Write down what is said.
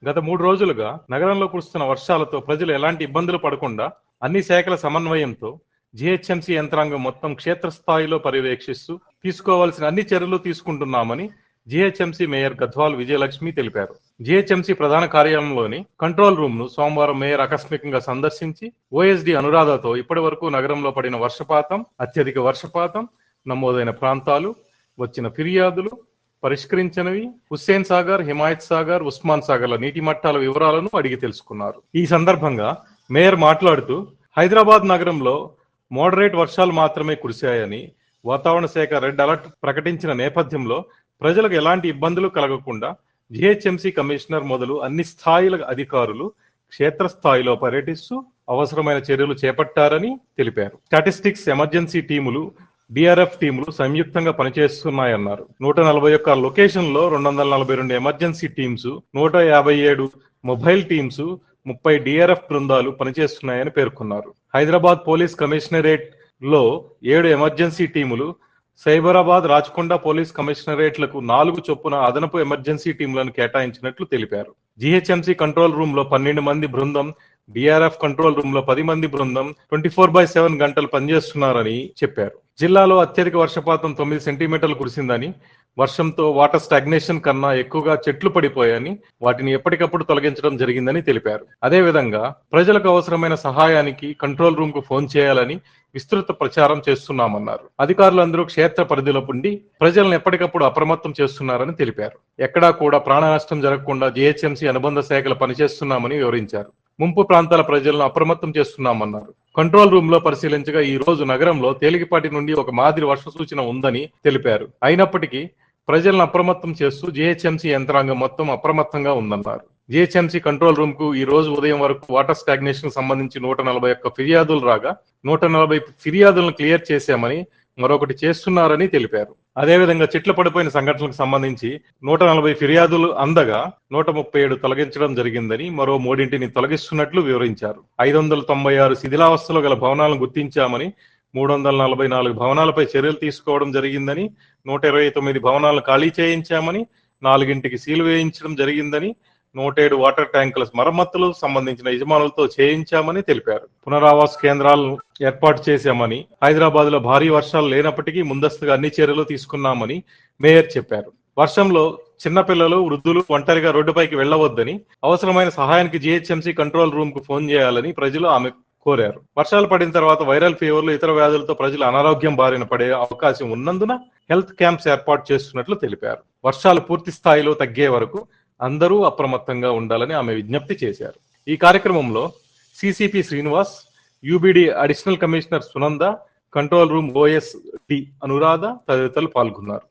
గత 3 రోజులుగా నగరంలో కురుస్తున్న వర్షాలతో ప్రజలు ఎలాంటి ఇబ్బందులు పడకుండా అన్ని శాఖల సమన్వయంతో జీహెచ్ఎంసీ యంత్రాంగం మొత్తం క్షేత్రస్థాయిలో పర్యవేక్షిస్తూ తీసుకోవాల్సిన అన్ని చర్యలు తీసుకుంటున్నామని జీహెచ్ఎంసీ మేయర్ గద్వాల్ విజయలక్ష్మి తెలిపారు. జీహెచ్ఎంసీ ప్రధాన కార్యాలయంలోని కంట్రోల్ రూమ్ ను సోమవారం మేయర్ ఆకస్మికంగా సందర్శించి ఓఎస్డీ అనురాధతో ఇప్పటి వరకు నగరంలో పడిన వర్షపాతం, అత్యధిక వర్షపాతం నమోదైన ప్రాంతాలు, వచ్చిన ఫిర్యాదులు, పరిష్కరించినవి, హుస్సేన్ సాగర్, హిమాయత్ సాగర్, ఉస్మాన్ సాగర్ల నీటి మట్టాల వివరాలను అడిగి తెలుసుకున్నారు. ఈ సందర్భంగా మేయర్ మాట్లాడుతూ హైదరాబాద్ నగరంలో మోడరేట్ వర్షాలు మాత్రమే కురిశాయని, వాతావరణ శాఖ రెడ్ అలర్ట్ ప్రకటించిన నేపథ్యంలో ప్రజలకు ఎలాంటి ఇబ్బందులు కలగకుండా జీహెచ్ఎంసీ కమిషనర్ మొదలు అన్ని స్థాయిల అధికారులు క్షేత్రస్థాయిలో పర్యటిస్తూ అవసరమైన చర్యలు చేపట్టారని తెలిపారు. స్టాటిస్టిక్స్, ఎమర్జెన్సీ టీములు, డిఆర్ఎఫ్ టీములు సంయుక్తంగా పనిచేస్తున్నాయన్నారు. 141 లొకేషన్లో 242 emergency teams, 157 mobile teams, 30 DRF బృందాలు పనిచేస్తున్నాయని పేర్కొన్నారు. హైదరాబాద్ పోలీస్ కమిషనరేట్ లో 7 ఎమర్జెన్సీ టీములు, సైబరాబాద్, రాచకొండ పోలీస్ కమిషనరేట్లకు 4 చొప్పున అదనపు ఎమర్జెన్సీ టీములను కేటాయించినట్లు తెలిపారు. జీహెచ్ఎంసీ కంట్రోల్ రూమ్ లో 12 మంది బృందం, డిఆర్ఎఫ్ కంట్రోల్ రూమ్ లో 10 మంది బృందం 24/7 గంటలు పనిచేస్తున్నారని చెప్పారు. జిల్లాలో అత్యధిక వర్షపాతం 9 సెంటీమీటర్లు కురిసిందని, వర్షంతో వాటర్ స్టాగ్నేషన్ కన్నా ఎక్కువగా చెట్లు పడిపోయాయని, వాటిని ఎప్పటికప్పుడు తొలగించడం జరిగిందని తెలిపారు. అదేవిధంగా ప్రజలకు అవసరమైన సహాయానికి కంట్రోల్ రూమ్ కు ఫోన్ చేయాలని విస్తృత ప్రచారం చేస్తున్నామన్నారు. అధికారులందరూ క్షేత్ర పరిధిలో ఉండి ప్రజలను ఎప్పటికప్పుడు అప్రమత్తం చేస్తున్నారని తెలిపారు. ఎక్కడా కూడా ప్రాణ నష్టం జరగకుండా జీహెచ్ఎంసీ అనుబంధ శాఖలు పనిచేస్తున్నామని వివరించారు. ముంపు ప్రాంతాల ప్రజలను అప్రమత్తం చేస్తున్నామన్నారు. కంట్రోల్ రూమ్ లో పరిశీలించగా ఈ రోజు నగరంలో తేలికపాటి నుండి ఒక మాదిరి వర్ష సూచన ఉందని తెలిపారు. అయినప్పటికీ ప్రజలను అప్రమత్తం చేస్తూ జీహెచ్ఎంసీ యంత్రాంగం మొత్తం అప్రమత్తంగా ఉందన్నారు. జీహెచ్ఎంసీ కంట్రోల్ రూమ్ కు ఈ రోజు ఉదయం వరకు వాటర్ స్టాగ్నేషన్ సంబంధించి 141 ఫిర్యాదులు రాగా 140 ఫిర్యాదులను క్లియర్ చేశామని, మరొకటి చేస్తున్నారని తెలిపారు. అదేవిధంగా చెట్లు పడిపోయిన సంఘటనలకు సంబంధించి 140 ఫిర్యాదులు అందగా 137 తొలగించడం జరిగిందని, మరో 3 తొలగిస్తున్నట్లు వివరించారు. 596 శిథిలావస్థలో గల భవనాలను గుర్తించామని, 344 భవనాలపై చర్యలు తీసుకోవడం జరిగిందని, 129 భవనాలను ఖాళీ చేయించామని, 4 సీలు వేయించడం జరిగిందని, 107 వాటర్ ట్యాంకుల మరమ్మతులు సంబంధించిన యజమానులతో చేయించామని తెలిపారు. పునరావాస కేంద్రాలను ఏర్పాటు చేశామని, హైదరాబాద్ లో భారీ వర్షాలు లేనప్పటికీ ముందస్తుగా అన్ని చర్యలు తీసుకున్నామని మేయర్ చెప్పారు. వర్షంలో చిన్నపిల్లలు, వృద్ధులు ఒంటరిగా రోడ్డుపైకి వెళ్లవద్దని, అవసరమైన సహాయానికి జీహెచ్ఎంసీ కంట్రోల్ రూమ్ కు ఫోన్ చేయాలని ప్రజలు ఆమె కోరారు. వర్షాలు పడిన తర్వాత వైరల్ ఫీవర్లు, ఇతర వ్యాధులతో ప్రజలు అనారోగ్యం బారిన పడే అవకాశం ఉన్నందున హెల్త్ క్యాంప్స్ ఏర్పాటు చేస్తున్నట్లు తెలిపారు. వర్షాలు పూర్తి స్థాయిలో తగ్గే వరకు అందరూ అప్రమత్తంగా ఉండాలని ఆమె విజ్ఞప్తి చేశారు. ఈ కార్యక్రమంలో CCP Srinivas, UBD additional commissioner Sunanda, control room OSD Anuradha తదితరులు పాల్గొన్నారు.